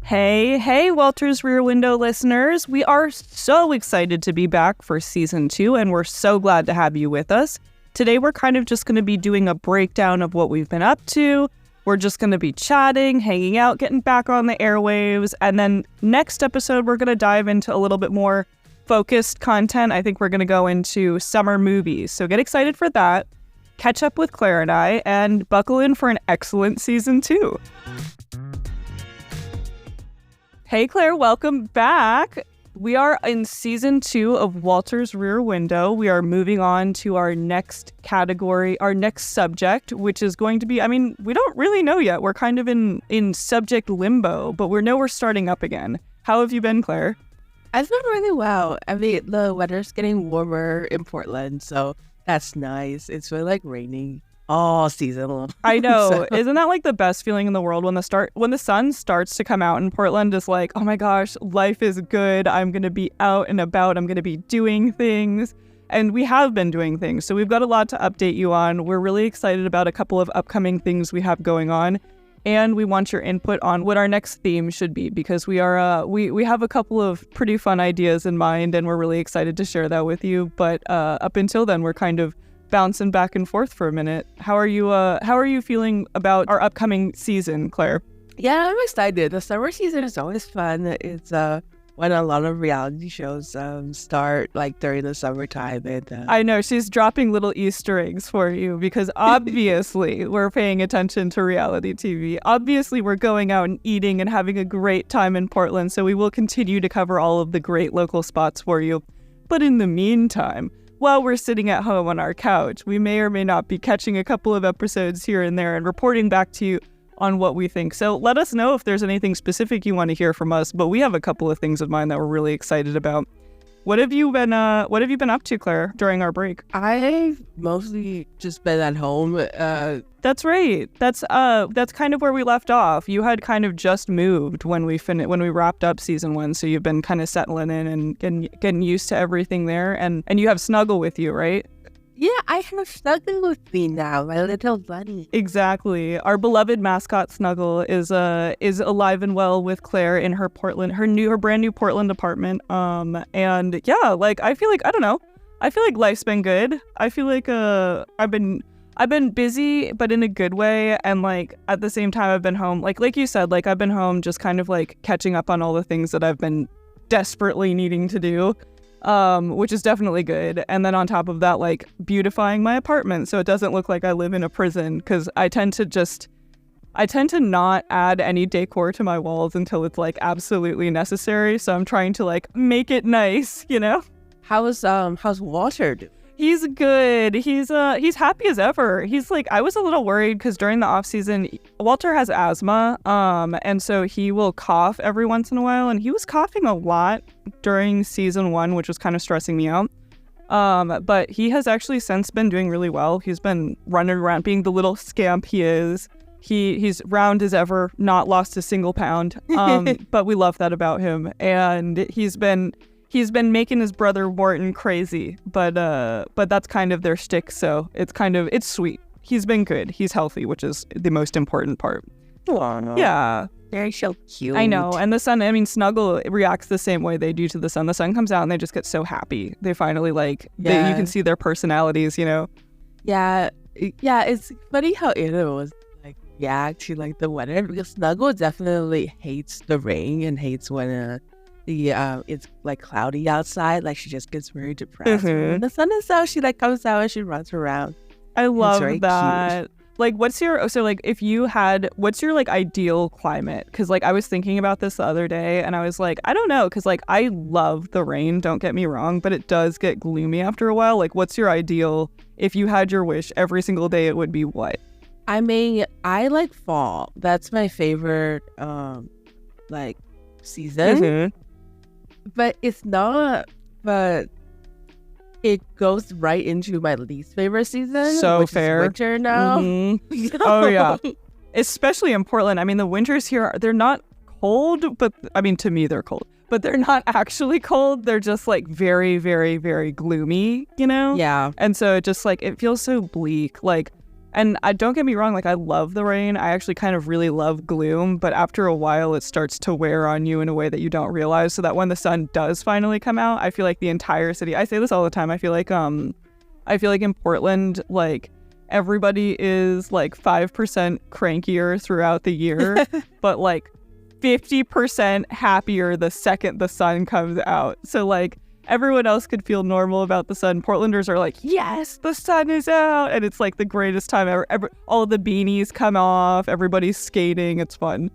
Hey, Walter's Rear Window listeners. We are so excited to be back for season 2, and we're so glad to have you with us. Today, we're kind of just going to be doing a breakdown of what we've been up to. We're just going to be chatting, hanging out, getting back on the airwaves. And then next episode, we're going to dive into a little bit more focused content. I think we're going to go into summer movies. So get excited for that. Catch up with Claire and I, and buckle in for an excellent season 2. Hey, Claire, welcome back. We are in season 2 of Walter's Rear Window. We are moving on to our next category, our next subject, which is going to be, we don't really know yet. We're kind of in subject limbo, but we know we're starting up again. How have you been, Claire? I've been really well. The weather's getting warmer in Portland, so that's nice. It's really raining all season long. I know. Isn't that the best feeling in the world when the sun starts to come out in Portland? Is like, oh my gosh, life is good. I'm going to be out and about. I'm going to be doing things. And we have been doing things. So we've got a lot to update you on. We're really excited about a couple of upcoming things we have going on. And we want your input on what our next theme should be, because we are we have a couple of pretty fun ideas in mind, and we're really excited to share that with you. But up until then, we're kind of bouncing back and forth for a minute. How are you feeling about our upcoming season, Claire? Yeah, I'm excited. The summer season is always fun. It's when a lot of reality shows start during the summertime. And I know she's dropping little Easter eggs for you, because obviously we're paying attention to reality TV. Obviously we're going out and eating and having a great time in Portland, so we will continue to cover all of the great local spots for you. But in the meantime, while we're sitting at home on our couch, we may or may not be catching a couple of episodes here and there and reporting back to you on what we think. So let us know if there's anything specific you want to hear from us, but we have a couple of things in mind that we're really excited about. What have you been up to, Claire, during our break? I've mostly just been at home. That's right. That's kind of where we left off. You had kind of just moved when we wrapped up season 1, so you've been kind of settling in and getting used to everything there, and you have Snuggle with you, right? Yeah, I have Snuggle with me now, my little buddy. Exactly. Our beloved mascot Snuggle is alive and well with Claire in her brand new Portland apartment. And yeah, I feel like, I don't know. I feel like life's been good. I feel like I've been busy, but in a good way. And at the same time, I've been home. Like you said, I've been home just kind of catching up on all the things that I've been desperately needing to do. Which is definitely good. And then on top of that, beautifying my apartment so it doesn't look like I live in a prison, because I tend to not add any decor to my walls until it's absolutely necessary. So I'm trying to make it nice, you know? How's Walter doing? He's good. He's happy as ever. He's I was a little worried because during the off season, Walter has asthma, and so he will cough every once in a while, and he was coughing a lot during season 1, which was kind of stressing me out. But he has actually since been doing really well. He's been running around being the little scamp he is. He's round as ever, not lost a single pound. But we love that about him, and he's been making his brother Morton crazy, but that's kind of their shtick, so it's sweet. He's been good. He's healthy, which is the most important part. Oh, yeah. They're so cute. I know. And the sun, Snuggle reacts the same way they do to the sun. The sun comes out and they just get so happy. They finally you can see their personalities, you know? Yeah. Yeah, it's funny how Anna was react to the weather, because Snuggle definitely hates the rain and hates when it's cloudy outside. She just gets very depressed. Mm-hmm. When the sun is out, she comes out and she runs around. I love that. Cute. What's your ideal climate? Because I was thinking about this the other day, and I was I don't know, because I love the rain, don't get me wrong, but it does get gloomy after a while. What's your ideal, if you had your wish every single day, it would be what? I like fall. That's my favorite season. Mm-hmm. But it's not, but it goes right into my least favorite season. So which fair. Is winter now. Mm-hmm. Oh, yeah. Especially in Portland. The winters here, they're not cold, but to me, they're cold. But they're not actually cold. They're just very, very, very gloomy, you know? Yeah. And so it just it feels so bleak. And don't get me wrong, like I love the rain. I actually kind of really love gloom, but after a while it starts to wear on you in a way that you don't realize, so that when the sun does finally come out, I feel like the entire city, I say this all the time, I feel like in Portland, like everybody is like 5% crankier throughout the year, but like 50% happier the second the sun comes out. So like everyone else could feel normal about the sun. Portlanders are like, yes, the sun is out. And it's like the greatest time ever. All of the beanies come off. Everybody's skating. It's fun.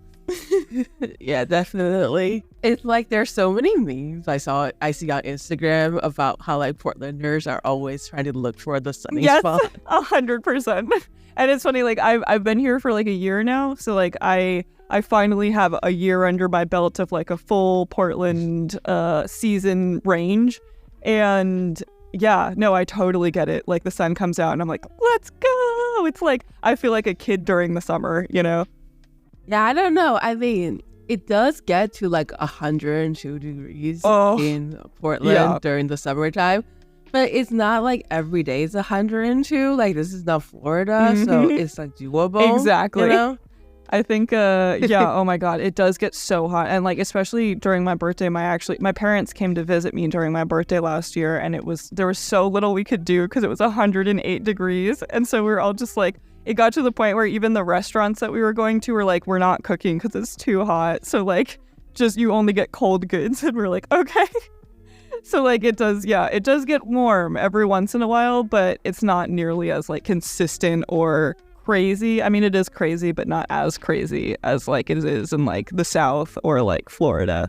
Yeah, definitely. It's like there's so many memes I see on Instagram about how like Portlanders are always trying to look for the sunny spot. 100%. And it's funny, like I've been here for like a year now. So like I finally have a year under my belt of like a full Portland season range. And yeah, no, I totally get it. Like the sun comes out and I'm like, let's go. It's like, I feel like a kid during the summer, you know? Yeah, I don't know. I mean, it does get to like 102 degrees in Portland during the summertime. But it's not like every day is 102. Like this is not Florida. So it's like doable. Exactly. You know? I think, oh my God, it does get so hot. And like, especially during my birthday, my parents came to visit me during my birthday last year. And there was so little we could do because it was 108 degrees. And so we were all just like, it got to the point where even the restaurants that we were going to were like, we're not cooking because it's too hot. So like, just you only get cold goods. And we're like, okay. So like, it does get warm every once in a while, but it's not nearly as like consistent or crazy. I mean, it is crazy, but not as crazy as like it is in like the South or like Florida.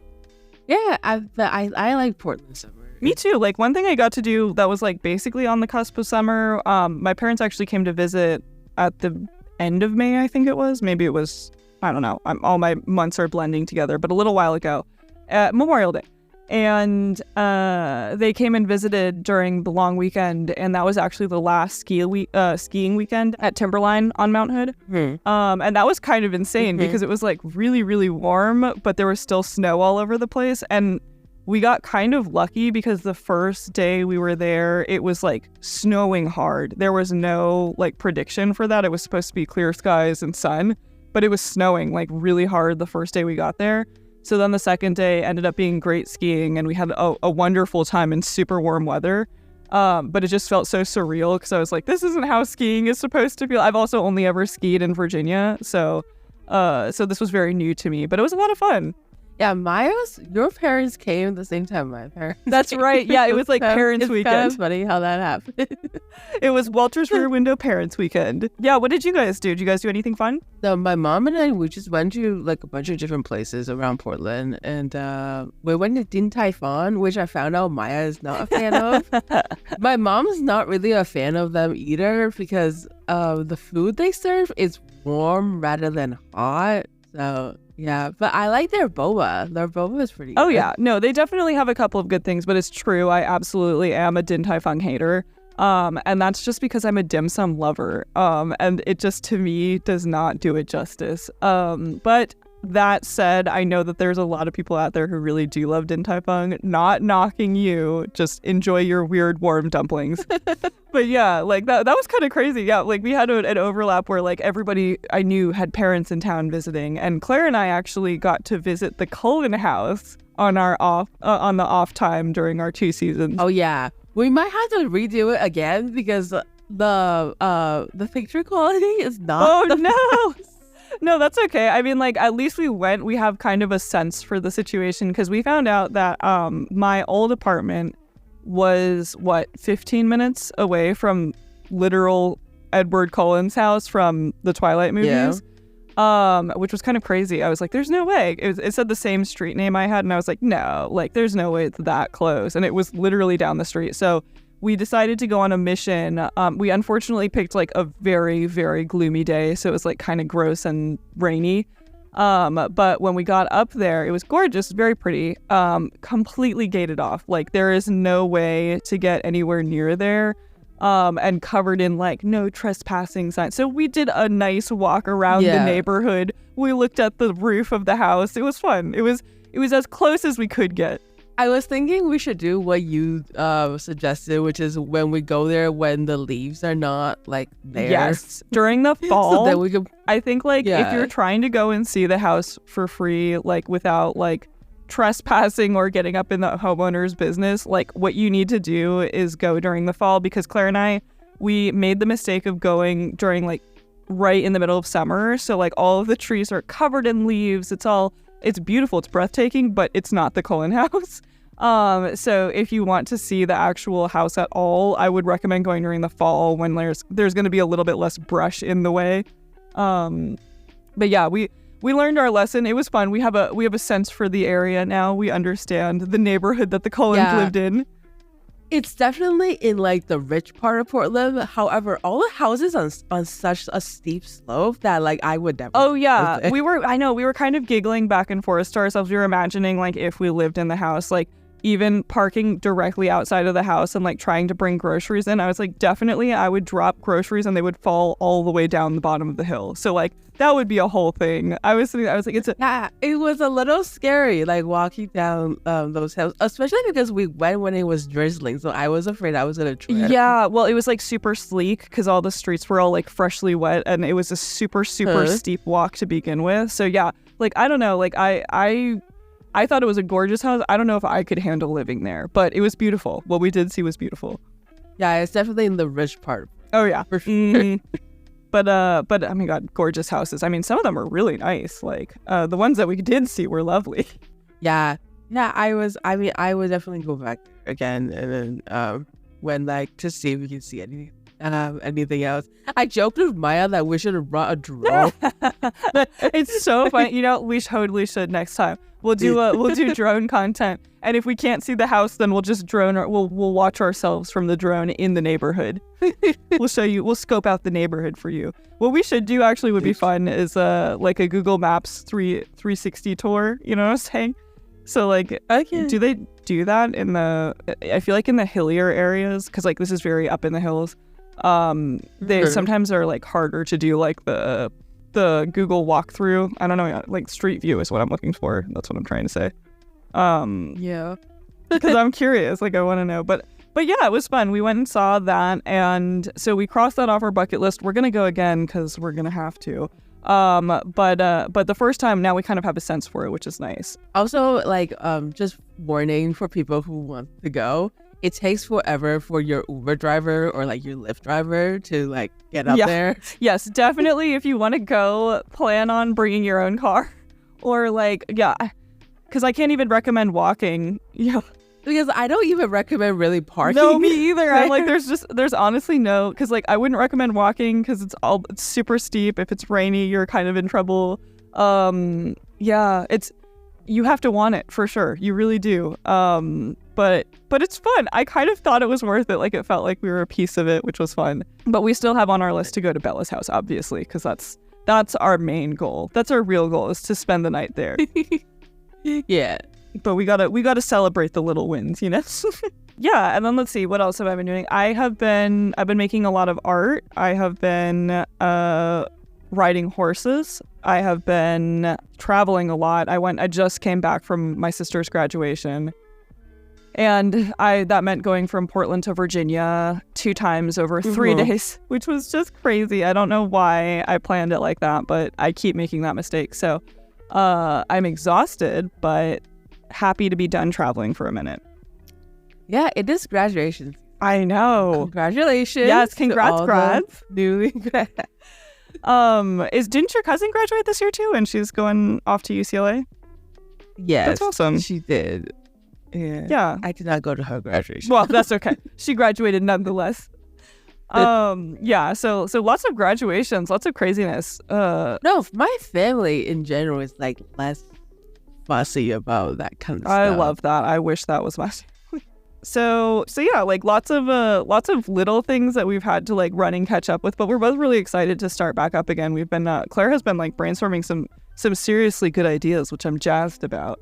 Yeah, I like Portland summer. Me too. Like one thing I got to do that was like basically on the cusp of summer. My parents actually came to visit at the end of May, I think it was. Maybe it was, I don't know. All my months are blending together, but a little while ago, Memorial Day. And they came and visited during the long weekend, and that was actually the last skiing weekend at Timberline on Mount Hood. And that was kind of insane because it was like really, really warm, but there was still snow all over the place. And we got kind of lucky because the first day we were there, it was like snowing hard. There was no like prediction for that. It was supposed to be clear skies and sun, but it was snowing like really hard the first day we got there. So then the second day ended up being great skiing, and we had a wonderful time in super warm weather. But it just felt so surreal because I was like, this isn't how skiing is supposed to feel. I've also only ever skied in Virginia. So this was very new to me, but it was a lot of fun. Yeah, your parents came at the same time my parents That's came. right. Yeah, it was like Parents' Weekend. It's kind of funny how that happened. It was Walter's Rear Window Parents' Weekend. Yeah, what did you guys do? Did you guys do anything fun? So my mom and I, we just went to like a bunch of different places around Portland. And we went to Din Tai Fung, which I found out Maya is not a fan of. My mom's not really a fan of them either because the food they serve is warm rather than hot. So... yeah, but I like their boba. Their boba is pretty good. Oh, yeah. No, they definitely have a couple of good things, but it's true. I absolutely am a Din Tai Fung hater. And that's just because I'm a dim sum lover. And it just, to me, does not do it justice. But that said, I know that there's a lot of people out there who really do love Din Tai Fung. Not knocking you. Just enjoy your weird warm dumplings. But yeah, like that was kind of crazy. Yeah, like we had an overlap where like everybody I knew had parents in town visiting, and Claire and I actually got to visit the Cullen house on our on the off time during our 2 seasons. Oh yeah, we might have to redo it again because the picture quality is not. Oh no. No, that's okay. I mean, like, at least we have kind of a sense for the situation because we found out that my old apartment was, 15 minutes away from literal Edward Cullen's house from the Twilight movies, which was kind of crazy. I was like, there's no way. It said the same street name I had, and I was like, no, like, there's no way it's that close. And it was literally down the street. So we decided to go on a mission. We unfortunately picked like a very, very gloomy day. So it was like kind of gross and rainy. But when we got up there, it was gorgeous, very pretty, completely gated off. Like there is no way to get anywhere near there. And covered in like no trespassing signs. So we did a nice walk around the neighborhood. We looked at the roof of the house. It was fun. It was as close as we could get. I was thinking we should do what you suggested, which is when we go there when the leaves are not like there. Yes, during the fall. So then we could. I think like if Yeah. you're trying to go and see the house for free, like without like trespassing or getting up in the homeowner's business, like what you need to do is go during the fall, because Claire and I, we made the mistake of going during like right in the middle of summer. So like all of the trees are covered in leaves. It's beautiful. It's breathtaking, but it's not the Cullen house. So if you want to see the actual house at all, I would recommend going during the fall when there's going to be a little bit less brush in the way. But yeah, we learned our lesson. It was fun. We have a sense for the area now. We understand the neighborhood that the Cullens Yeah. lived in. It's definitely in like the rich part of Portland. However, all the houses on such a steep slope that like I would never. Oh yeah, Okay. we were kind of giggling back and forth to ourselves. We were imagining like if we lived in the house, like even parking directly outside of the house and like trying to bring groceries in. I was like, definitely I would drop groceries and they would fall all the way down the bottom of the hill. So like that would be a whole thing. I was like, Yeah, it was a little scary, like walking down those hills, especially because we went when it was drizzling. So I was afraid I was gonna trip. yeah, well, it was like super sleek because all the streets were all like freshly wet, and it was a super steep walk to begin with. So yeah, like I don't know, like I thought it was a gorgeous house. I don't know if I could handle living there, but it was beautiful. What we did see was beautiful. Yeah, it's definitely in the rich part. Oh yeah, For sure. Mhm. But oh my god, gorgeous houses. I mean, some of them are really nice. Like the ones that we did see were lovely. Yeah, I would definitely go back there again, and then when like to see if we can see anything else. I joked with Maya that we should have brought a drone. It's so funny. You know, we totally should next time. We'll do drone content, and if we can't see the house, then we'll just drone or we'll watch ourselves from the drone in the neighborhood. We'll scope out the neighborhood for you. What we should do actually would be fun is like a Google Maps 360 tour. You know what I'm saying? So like, Okay. do they do that in the? I feel like in the hillier areas, because like this is very up in the hills. They Sure. sometimes are like harder to do like the Google walkthrough. I don't know, like Street View is what I'm looking for. That's what I'm trying to say. Yeah. Because I'm curious, like I want to know. But yeah, it was fun. We went and saw that, and so we crossed that off our bucket list. We're gonna go again because we're gonna have to. But the first time, now we kind of have a sense for it, which is nice. Also, like, just warning for people who want to go. It takes forever for your Uber driver or like your Lyft driver to like get up Yeah. there. Yes, definitely. If you want to go, plan on bringing your own car, or like because I can't even recommend walking. Yeah. Because I don't even recommend really parking. No, me either. I'm like, there. there's honestly no, because like I wouldn't recommend walking because it's super steep. If it's rainy, you're kind of in trouble. Yeah, you have to want it for sure. You really do. But it's fun. I kind of thought it was worth it. Like it felt like we were a piece of it, which was fun. But we still have on our list to go to Bella's house, obviously, because that's our main goal. That's our real goal, is to spend the night there. Yeah. But we gotta celebrate the little wins, you know. Yeah, and then let's see, what else have I been doing? I've been making a lot of art. I have been riding horses. I have been traveling a lot. I just came back from my sister's graduation. And that meant going from Portland to Virginia 2 times over 3 Mhm. days, which was just crazy. I don't know why I planned it like that, but I keep making that mistake. So I'm exhausted, but happy to be done traveling for a minute. Yeah, it is graduation. I know. Congratulations. Yes, to congrats, all the grads. Newly grad. Didn't your cousin graduate this year too, and she's going off to UCLA? Yes. That's awesome. She did. Yeah. Yeah. I did not go to her graduation. Well, that's okay. She graduated nonetheless. Yeah, so lots of graduations, lots of craziness. No, my family in general is like less fussy about that kind of I stuff. love that. I wish that was my family. So yeah, like lots of little things that we've had to like run and catch up with, but we're both really excited to start back up again. We've been Claire has been like brainstorming some seriously good ideas, which I'm jazzed about.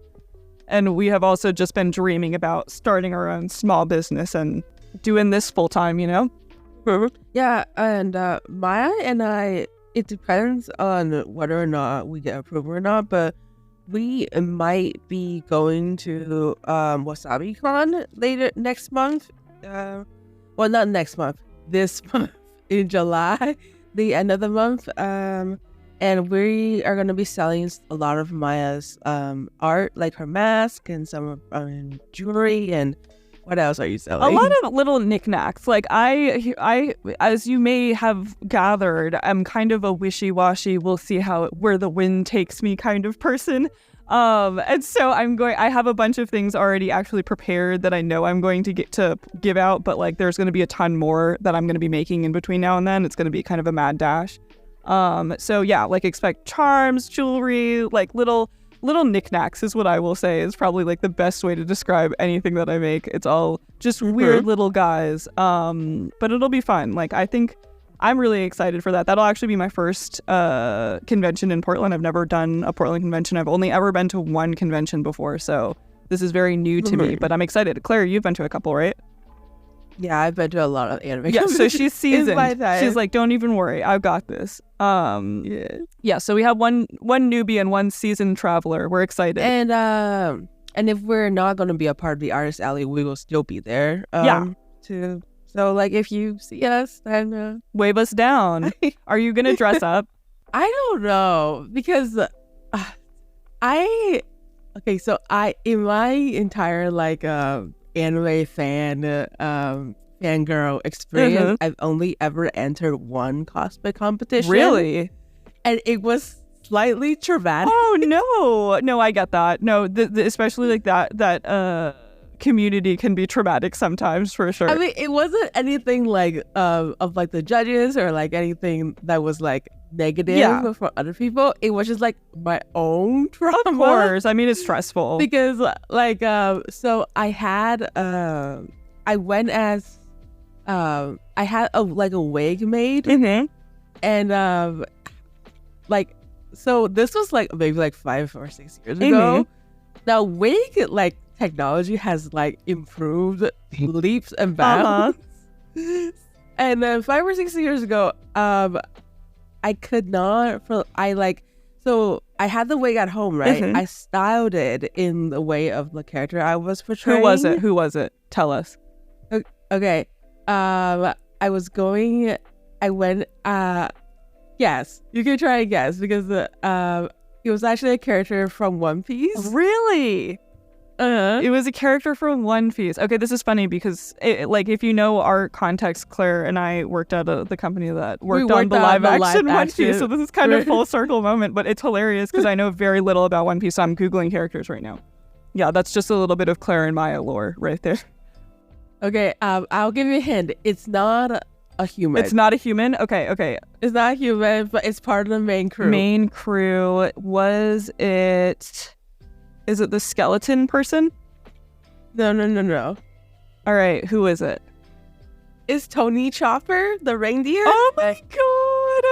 And we have also just been dreaming about starting our own small business and doing this full time, you know? Yeah, and Maya and I, it depends on whether or not we get approved or not, but we might be going to WasabiCon later next month. Well, not next month. This month in July, the end of the month. And we are going to be selling a lot of Maya's art, like her mask and some jewelry. And what else are you selling? A lot of little knickknacks. Like I, as you may have gathered, I'm kind of a wishy-washy, we'll see where the wind takes me kind of person. And so I have a bunch of things already actually prepared that I know I'm going to get to give out, but like there's going to be a ton more that I'm going to be making in between now and then. It's going to be kind of a mad dash. So yeah, like expect charms, jewelry, like little knickknacks is what I will say is probably like the best way to describe anything that I make. It's all just weird little guys. But it'll be fun. Like I think I'm really excited for that. That'll actually be my first convention in Portland. I've never done a Portland convention. I've only ever been to one convention before, so this is very new to me, but I'm excited. Claire, you've been to a couple, right? Yeah, I've been to a lot of anime. Yeah, so she's seasoned. Time. She's like, don't even worry, I've got this. Yeah. So we have one newbie and one seasoned traveler. We're excited. And if we're not going to be a part of the Artist Alley, we will still be there. So like if you see us, then wave us down. Are you gonna dress up? I don't know because so in my entire like anime fangirl experience, I've only ever entered one cosplay competition. Really? And it was slightly traumatic. Oh no, I get that. No, especially like that community can be traumatic sometimes, for sure. I mean, it wasn't anything like of like the judges or like anything that was like negative for other people. It was just like my own trauma. Of course, I mean it's stressful because like so I had I went as I had a wig made, and like so this was like maybe like 5 or 6 years ago. Now wig like technology has like improved leaps and bounds. And then 5 or 6 years ago, I could not. So I had the wig at home, right? I styled it in the way of the character I was portraying. Who was it? Tell us. Okay. I went. Guess. You can try and guess because it was actually a character from One Piece. Really? It was a character from One Piece. Okay, this is funny because, if you know our context, Claire and I worked at the company that worked on the live action One Piece. So this is kind of full circle moment, but it's hilarious because I know very little about One Piece. So I'm Googling characters right now. Yeah, that's just a little bit of Claire and Maya lore right there. Okay, I'll give you a hint. It's not a human. It's not a human? Okay. It's not a human, but it's part of the main crew. Main crew. Is it the skeleton person? No. All right, who is it? It's Tony Chopper, the reindeer. Oh my god,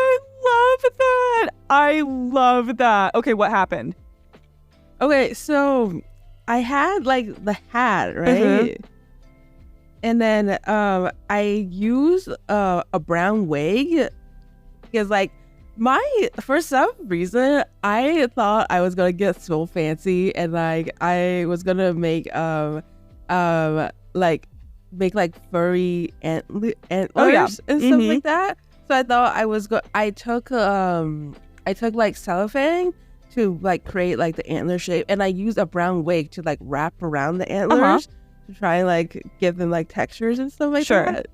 I love that. Okay, what happened? Okay, so I had like the hat, right? And then I used a brown wig because like for some reason I thought I was gonna get so fancy and like I was gonna make furry antlers and stuff like that. So I thought I took like cellophane to like create like the antler shape, and I used a brown wig to like wrap around the antlers to try and like give them like textures and stuff like that.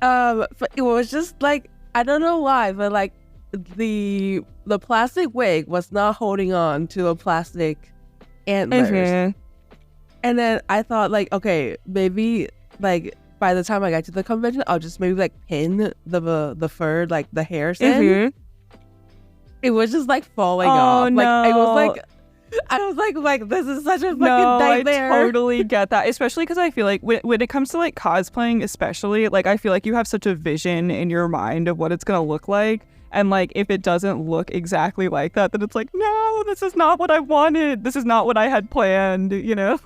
But it was just like, I don't know why, but like the plastic wig was not holding on to the plastic antlers. And then I thought like, okay, maybe like by the time I got to the convention, I'll just maybe like pin the fur, like the hairs in. It was just like falling off. No. I was like, this is such a fucking nightmare. I totally get that, especially because I feel like when it comes to like cosplaying, especially, like I feel like you have such a vision in your mind of what it's gonna look like, and like if it doesn't look exactly like that, then it's like, no, this is not what I wanted. This is not what I had planned, you know.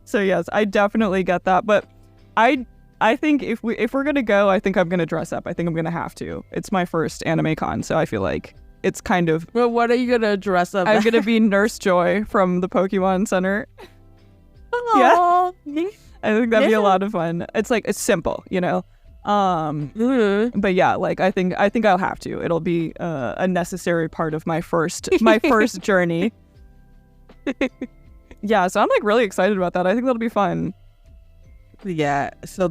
So yes, I definitely get that, but I think if we're gonna go, I think I'm gonna dress up. I think I'm gonna have to. It's my first anime con, so I feel like it's kind of. Well, what are you gonna dress up? I'm gonna be Nurse Joy from the Pokemon Center. Aw. I think that'd be a lot of fun. It's like it's simple, you know. But yeah, like I think I'll have to. It'll be a necessary part of my first journey. Yeah, so I'm like really excited about that. I think that'll be fun. Yeah. So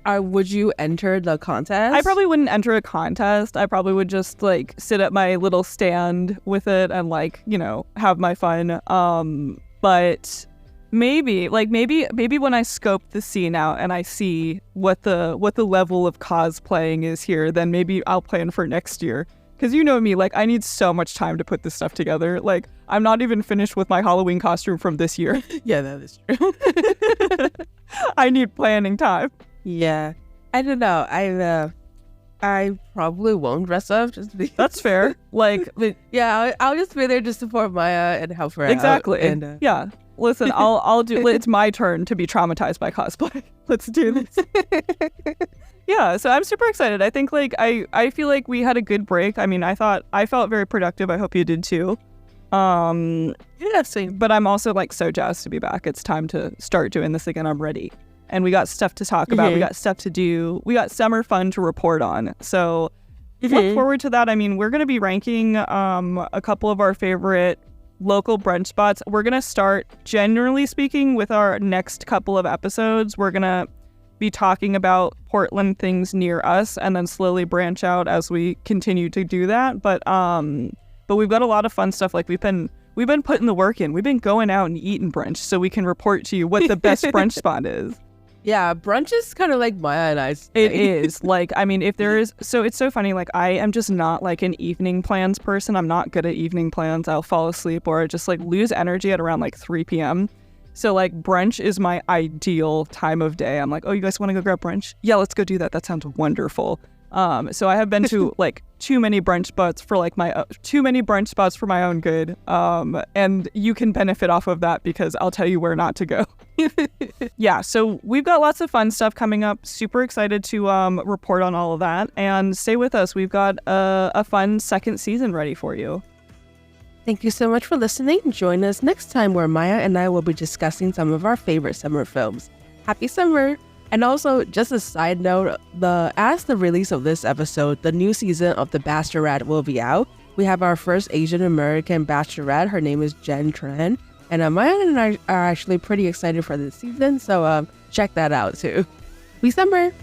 would you enter the contest? I probably wouldn't enter a contest. I probably would just like sit at my little stand with it and like, you know, have my fun. But maybe when I scope the scene out and I see what the level of cosplaying is here, then maybe I'll plan for next year. Because you know me, like I need so much time to put this stuff together. Like I'm not even finished with my Halloween costume from this year. Yeah, that is true. I need planning time. Yeah, I don't know. I probably won't dress up. That's fair. Like, yeah, I'll just be there to support Maya and help her out. Exactly. And, yeah. Listen, I'll do. It's my turn to be traumatized by cosplay. Let's do this. Yeah. So I'm super excited. I think like I feel like we had a good break. I mean, I felt very productive. I hope you did too. Yeah, same. But I'm also like so jazzed to be back. It's time to start doing this again. I'm ready. And we got stuff to talk about. We got stuff to do. We got summer fun to report on. So look forward to that. I mean, we're going to be ranking a couple of our favorite local brunch spots. We're going to start, generally speaking, with our next couple of episodes. We're going to be talking about Portland things near us and then slowly branch out as we continue to do that. But we've got a lot of fun stuff. Like we've been putting the work in. We've been going out and eating brunch so we can report to you what the best brunch spot is. Yeah, brunch is kind of like Maya and I's thing. It is. Like, I mean, if there is... So it's so funny. Like, I am just not like an evening plans person. I'm not good at evening plans. I'll fall asleep or just like lose energy at around like 3 p.m. So like brunch is my ideal time of day. I'm like, oh, you guys want to go grab brunch? Yeah, let's go do that. That sounds wonderful. So I have been to like too many brunch spots for like too many brunch spots for my own good. And you can benefit off of that because I'll tell you where not to go. Yeah, so we've got lots of fun stuff coming up. Super excited to report on all of that. And stay with us. We've got a fun second season ready for you. Thank you so much for listening. Join us next time where Maya and I will be discussing some of our favorite summer films. Happy summer! And also, just a side note, as the release of this episode, the new season of The Bachelorette will be out. We have our first Asian American Bachelorette. Her name is Jen Tran. And Maya and I are actually pretty excited for this season, so check that out too. Happy summer!